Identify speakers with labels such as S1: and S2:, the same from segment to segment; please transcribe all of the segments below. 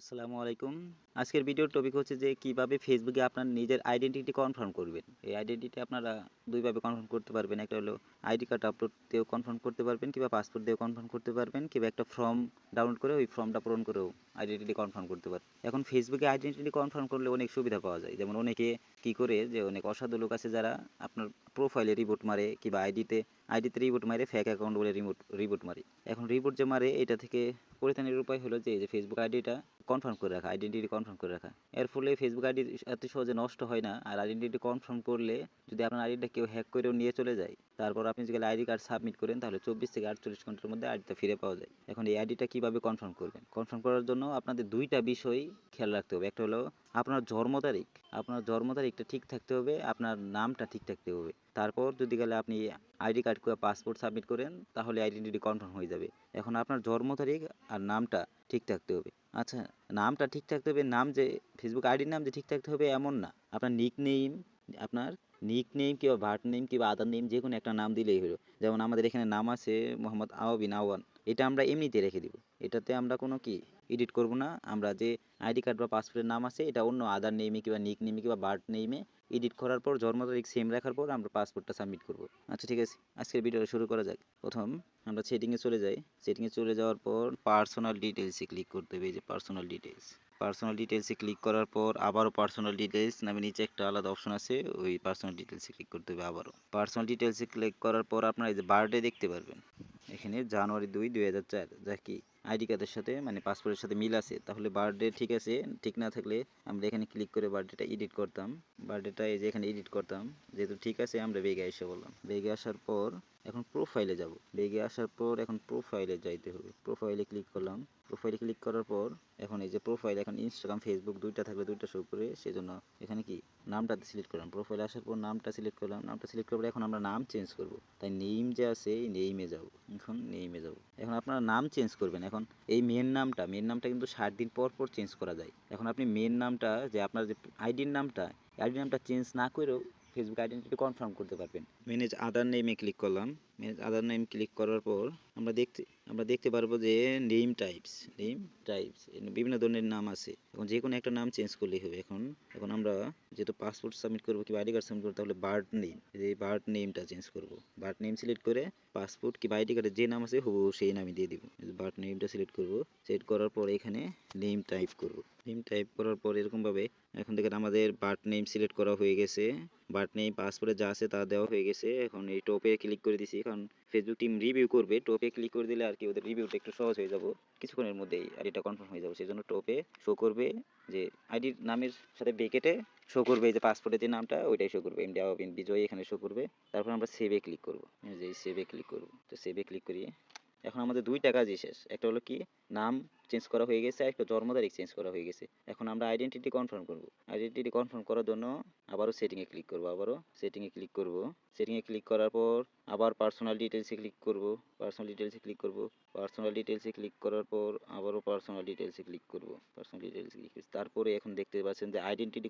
S1: আসসালামু আলাইকুম। আজকের ভিডিওর টপিক হচ্ছে যে কিভাবে ফেসবুকে আপনার নিজের আইডেন্টিটি কনফার্ম করবেন। এই আইডেন্টিটি আপনারা দুইভাবে কনফার্ম করতে পারবেন। একটা হলো আইডি কার্ড আপলোড দিয়েও কনফার্ম করতে পারবেন কিংবা পাসপোর্ট দিয়েও কনফার্ম করতে পারবেন কিংবা একটা ফর্ম ডাউনলোড করে ওই ফর্মটা পূরণ করেও আইডেন্টিটি কনফার্ম করতে পারবেন। এখন ফেসবুকে আইডেন্টিটি কনফার্ম করলে অনেক সুবিধা পাওয়া যায়। যেমন অনেকে কি করে যে অনেক অসাধু লোক আছে যারা আপনার প্রোফাইলে রিপোর্ট মারে কিংবা আইডিতে রিপোর্ট মারে ফেক অ্যাকাউন্ট বলে রিপোর্ট মারে। এখন রিপোর্ট যে মারে এটা থেকে পরিত্রাণের উপায় হলো যে ফেসবুক আইডিটা কনফার্ম করে রাখা, আইডেন্টিটি কনফার্ম করে রাখা। এর ফলে ফেসবুক আইডি এত সহজে নষ্ট হয় না। আর আইডেন্টিটি কনফার্ম করলে যদি আপনার আইডিটা কেউ হ্যাক করেও নিয়ে চলে যায়, তারপর আপনি যদি আইডি কার্ড সাবমিট করেন তাহলে 24 থেকে 48 ঘন্টার মধ্যে আইডিটা ফিরে পাওয়া যায়। এখন এই আইডিটা কিভাবে কনফার্ম করবেন? কনফার্ম করার জন্য আপনাদের দুইটা বিষয় খেয়াল রাখতে হবে। একটা হলো আপনার জন্ম তারিখটা ঠিক থাকতে হবে, আপনার নামটা ঠিক থাকতে হবে। তারপর যদি গেলে আপনি আইডি কার্ড কিংবা পাসপোর্ট সাবমিট করেন তাহলে আইডেন্টিটি কনফার্ম হয়ে যাবে। এখন আপনার জন্ম তারিখ আর নামটা ঠিক থাকতে হবে। আচ্ছা, নামটা ঠিক থাকতে হবে। নাম যে ফেসবুক আইডির নাম যে ঠিক থাকতে হবে এমন না। আপনার নিক নেম কিংবা ভার্ট নেম কিংবা আদার নেম যে কোনো একটা নাম দিলেই হলো। যেমন আমাদের এখানে নাম আছে মোহাম্মদ আওয়াবিন আওয়ান, এটা আমরা এমনিতে রেখে দিব। এটাতে আমরা কোনো কি এডিট করব না। আমরা যে আইডি কার্ড বা পাসপোর্টের নাম আছে এটা অন্য আদার নেমে কিংবা নিক নেমে কিংবা ভার্ট নেমে এডিট করার পর জন্ম তারিখ সেম রাখার পর আমরা পাসপোর্টটা সাবমিট করব। আচ্ছা ঠিক আছে, আজকের ভিডিওটা শুরু করা যাক। প্রথম আমরা সেটিংয়ে চলে যাই। সেটিংয়ে চলে যাওয়ার পর পার্সোনাল ডিটেলসে ক্লিক করতে হবে। এই যে পার্সোনাল ডিটেলসে ক্লিক করার পর আবারও পার্সোনাল ডিটেলস নামে নিচে একটা আলাদা অপশন আছে, ওই পার্সোনাল ডিটেলসে ক্লিক করতে হবে। আবারও পার্সোনাল ডিটেলসে ক্লিক করার পর আপনারা এই যে বার্থডে দেখতে পারবেন। এখানে জানুয়ারি 2, 2004 যা কি আইডি কার্ডের সাথে মানে পাসপোর্টের সাথে মিল আছে। তাহলে বার্থডে ঠিক আছে। ঠিক না থাকলে আমরা এখানে ক্লিক করে বার্থডেটা এডিট করতাম। বার্থডেটা এই যে এখানে এডিট করতাম। যেহেতু ঠিক আছে আমরা বেগে এসে বললাম। বেগে আসার পর এখন প্রোফাইলে যাব। বেগে আসার পর এখন প্রোফাইলে যাইতে হবে। প্রোফাইলে ক্লিক করলাম। প্রোফাইলে ক্লিক করার পর এখন এই যে প্রোফাইল, এখন ইনস্টাগ্রাম ফেসবুক দুইটা থাকলে দুইটা শো করে, সেজন্য এখানে কি নামটা সিলেক্ট করলাম। প্রোফাইলে আসার পর নামটা সিলেক্ট করলাম। নামটা সিলেক্ট করার পর এখন আমরা নাম চেঞ্জ করব। তাই নেম যে আছে এই নেমে যাব। এখন নেমে যাব। এখন আপনারা নাম চেঞ্জ করবেন। এখন এই মেন নামটা কিন্তু 60 দিন পর পর চেঞ্জ করা যায়। এখন আপনি মেন নামটা যে আপনার যে আইডির নামটা চেঞ্জ না করেও ফেসবুক আইডেন্টিটি কনফার্ম করতে পারবেন। ম্যানেজ আদার নেমে ক্লিক করলাম। ম্যানেজ আদার নেম ক্লিক করার পর আমরা দেখতে পারবো যে নেম টাইপস বিভিন্ন ধরনের নাম আছে। এখন যে কোনো একটা নাম চেঞ্জ করলেই হবে। এখন আমরা যেহেতু পাসপোর্ট সাবমিট করবো কিংবা আইডি কার্ড সাবমিট করবো, তাহলে বার্থ নেমটা চেঞ্জ করবো। বার্থ নেম সিলেক্ট করে পাসপোর্ট কিংবা আইডি কার্ডে যে নাম আছে হুবহু সেই নামই দিয়ে দিব। বার্থ নেমটা সিলেক্ট করবো। সিলেক্ট করার পর এখানে নেম টাইপ করবো। নেম টাইপ করার পর এরকমভাবে এখন দেখেন আমাদের বার্থ নেম সিলেক্ট করা হয়ে গেছে। বার্থ নেম পাসপোর্টে যা আছে তা দেওয়া হয়ে গেছে। এখন এই টপে ক্লিক করে দিছি। কারণ ফেসবুক টিম রিভিউ করবে, টপে ক্লিক করে দিলে আর কি ওদের রিভিউটা একটু সহজ হয়ে যাব। কিছুক্ষণের মধ্যেই আইডিটা কনফার্ম হয়ে যাবে। সেই জন্য টপে শো করবে যে আইডির নামের সাথে ব্রেকেটে শো করবে যে পাসপোর্টের যে নামটা ওইটাই শো করবে, এমডি আওয়াবিন বিজয় এখানে শো করবে। তারপর আমরা সেভে ক্লিক করবো। যে সেভে ক্লিক করবো, তো সেভে ক্লিক করি। এখন আমাদের দুইটা কাজই শেষ। একটা হলো কি নাম চেঞ্জ করা হয়ে গেছে, একটা জন্ম তারিখ চেঞ্জ করা হয়ে গেছে। এখন আমরা আইডেন্টিটি কনফার্ম করব। আইডেন্টিটি কনফার্ম করার জন্য আবারও সেটিংয়ে ক্লিক করব। সেটিংয়ে ক্লিক করার পর আবার পার্সোনাল ডিটেলসে ক্লিক করব। পার্সোনাল ডিটেলসে ক্লিক করার পর আবারও পার্সোনাল ডিটেলসে ক্লিক করব। তারপরে এখন দেখতে পাচ্ছেন যে আইডেন্টিটি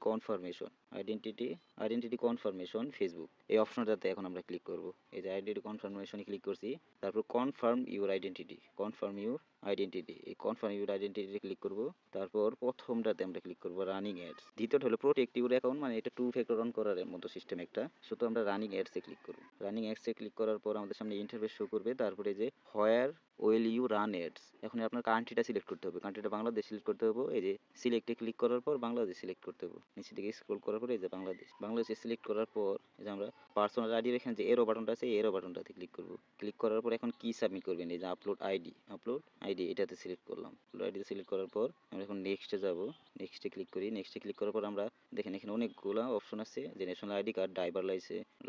S1: কনফার্মেশন ফেসবুক, এই অপশনটাতে এখন আমরা ক্লিক করব। এই যে আইডেন্টিটি কনফার্মেশনে ক্লিক করছি। তারপর কনফার্ম ইউর আইডেন্টিটি এই কনফার্ম ইউর আইডেন্টিটি ক্লিক করব। তারপর প্রথমটাতে আমরা ক্লিক করব রানিং অ্যাডস। দ্বিতীয়টা হলো প্রোটেক্ট ইউর অ্যাকাউন্ট, মানে এটা 2 ফ্যাক্টর অন করার মতো সিস্টেম একটা। শুধু আমরা রানিং অ্যাডসে ক্লিক করব। রানিং অ্যাডসে ক্লিক করার পর আমাদের সামনে ইন্টারফেস শো করবে। তারপরে যে হোয়ার ওয়েল ইউ রান অ্যাডস, এখন আপনার কান্ট্রিটা সিলেক্ট করতে হবে। কান্ট্রিটা বাংলাদেশ সিলেক্ট করতে হবে। এই যে সিলেক্টে ক্লিক করার পর বাংলাদেশ সিলেক্ট করতে হবে। নিচে দিকে স্ক্রল করার পর এই যে বাংলাদেশে সিলেক্ট করার পর এই যে আমরা পার্সোনাল আইডির এখানে যে এরো বাটনটা আছে এই এরো বাটনটাতে ক্লিক করব। ক্লিক করার পর এখন কি সাবমিট করবেন, এই যে আপলোড আইডি এটাতে সিলেক্ট করলাম। আপলোড আইডিতে সিলেক্ট করার পর আমরা এখন নেক্সটে যাব। নেক্সটে ক্লিক করি। নেক্সটে ক্লিক করার পর আমরা দেখেন এখানে অনেকগুলো অপশন আছে, যে national ID card, driver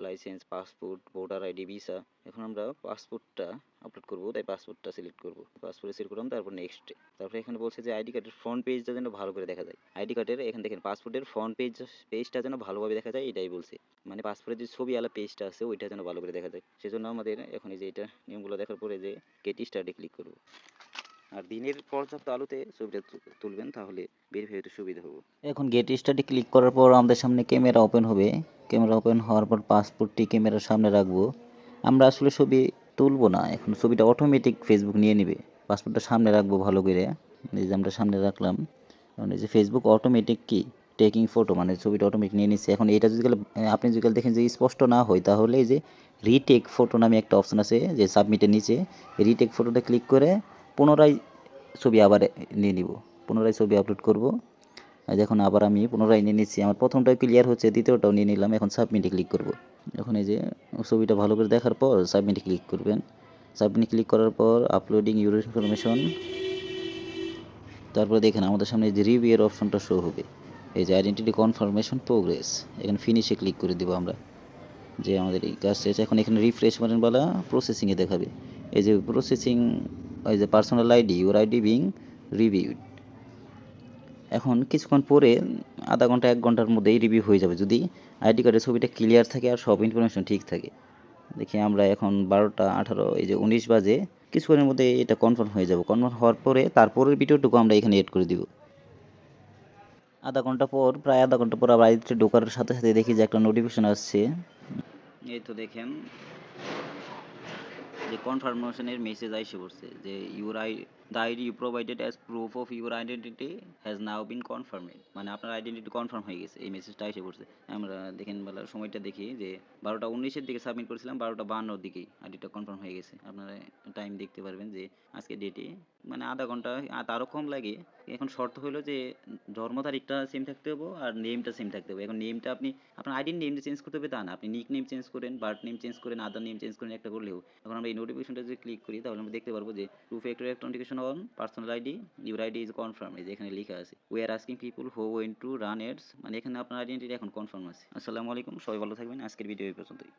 S1: licence, passport, voter ID, visa. এখন আমরা পাসপোর্টটা আপলোড করব, তাই পাসপোর্টটা সিলেক্ট করব। পাসপোর্টে সিলেক্ট করলাম। তারপর নেক্সটে। তারপরে এখানে বলছে যে আইডি কার্ডের ফ্রন্ট পেজটা যেন ভালো করে দেখা যায়। আইডি কার্ডের এখানে দেখেন পাসপোর্টের ফ্রন্ট পেজটা যেন ভালোভাবে দেখা যায়, এটাই বলছে। মানে পাসপোর্টের যে ছবি আলা পেজটা আছে ওইটা যেন ভালো করে দেখা যায়। সেজন্য আমাদের এখন এই যে এটা নিয়মগুলো দেখার পরে যে গেট স্টার্টে ক্লিক করব। আর দিনের পর্যাপ্ত আলোতে ছবিটা তুলবেন, তাহলে ভেরিফাই হতে সুবিধা হবে। এখন গেট স্টার্টে ক্লিক করার পর আমাদের সামনে ক্যামেরা ওপেন হবে। ক্যামেরা ওপেন হওয়ার পর পাসপোর্টটি ক্যামেরার সামনে রাখবো। আমরা আসলে ছবি তুলবো না, এখন ছবিটা অটোমেটিক ফেসবুক নিয়ে নেবে। পাসপোর্টটা সামনে রাখবো ভালো করে। এই যে আমরা সামনে রাখলাম। কারণ এই যে ফেসবুক অটোমেটিক কি টেকিং ফটো মানে ছবিটা অটোমেটিক নিয়ে নিচ্ছে। এখন এটা যদি আপনি যদি দেখেন যে স্পষ্ট না হয়, তাহলে এই যে রিটেক ফটো নামে একটা অপশন আছে যে সাবমিটের নিচে, রিটেক ফটোটা ক্লিক করে পুনরায় ছবি আবার নিয়ে নিব, পুনরায় ছবি আপলোড করব। এখন আবার আমি পুনরায় নিয়ে নিচ্ছি, আমার প্রথমটাও ক্লিয়ার হচ্ছে, দ্বিতীয়টাও নিয়ে নিলাম। এখন সাবমিটে ক্লিক করব। এখন এই যে ছবিটা ভালো করে দেখার পর সাবমিটে ক্লিক করবেন। সাবমিটে ক্লিক করার পর আপলোডিং ইউর ইনফরমেশন, তারপরে দেখেন আমাদের সামনে যে রিভিউ এর অপশনটা শো হবে, এই যে আইডেন্টিটি কনফার্মেশন প্রোগ্রেস, এখানে ফিনিশে ক্লিক করে দেবো আমরা, যে আমাদের এই কাজ শেষ। এখন এখানে রিফ্রেশ মারেন বলা প্রসেসিংয়ে দেখাবে, এই যে প্রসেসিং, এই যে personal ID your ID being reviewed. এখন কিছুক্ষণ পরে আধা ঘন্টা 1 ঘন্টার মধ্যেই রিভিউ হয়ে যাবে, যদি আইডি কার্ডের ছবিটা ক্লিয়ার থাকে আর সব ইনফরমেশন ঠিক থাকে। দেখি আমরা এখন 12টা 18, এই যে 19 বাজে, কিছুক্ষণের মধ্যে এটা কনফার্ম হয়ে যাবে। কনফার্ম হওয়ার পরে তারপরের ভিডিওটুকু আমরা এখানে এড করে দিব। আধা ঘন্টা পর, প্রায় আধা ঘন্টা পর আবার আইডিতে ঢোকার সাথে সাথে দেখি যে একটা নোটিফিকেশন আসছে। এই তো দেখেন যে কনফার্মেশনের মেসেজ আইসে পড়ছে যে your the ID you provided as proof of your identity has now been confirmed, মানে আপনার আইডেন্টিটি কনফার্ম হয়ে গেছে, এই মেসেজটা এসে পড়ছে। আমরা দেখেন বেলার সময়টা দেখি যে 12টা 19-এর দিকে সাবমিট করেছিলাম, 12টা 52-র দিকেই আইডিটা কনফার্ম হয়ে গেছে। আপনারা টাইম দেখতে পারবেন যে আজকে ডেটে মানে আধা ঘন্টা তারও কম লাগে। এখন শর্ত হলো যে জন্ম তারিখটা সেম থাকতে হবে আর নেমটা সেম থাকতে হবে। এখন নেমটা আপনি আপনার আইডির নেম চেঞ্জ করতে হবে তা না, আপনি নিক নেম চেঞ্জ করেন, বার্থ নেম চেঞ্জ করেন, আদার নেম চেঞ্জ করেন, একটা করলেও। এখন আমরা এই নোটিফিকেশনটা যদি ক্লিক করি তাহলে আমরা দেখতে পারবো যে two factor authentication on personal ID, your ID is confirm, এই যে এখানে লেখা আছে we are asking people who went to run ads, মানে এখানে আপনার আইডেন্টিটি এখন কনফার্ম আছে। আসসালামু আলাইকুম, সবাই ভালো থাকবেন। আজকের ভিডিও এই পর্যন্তই।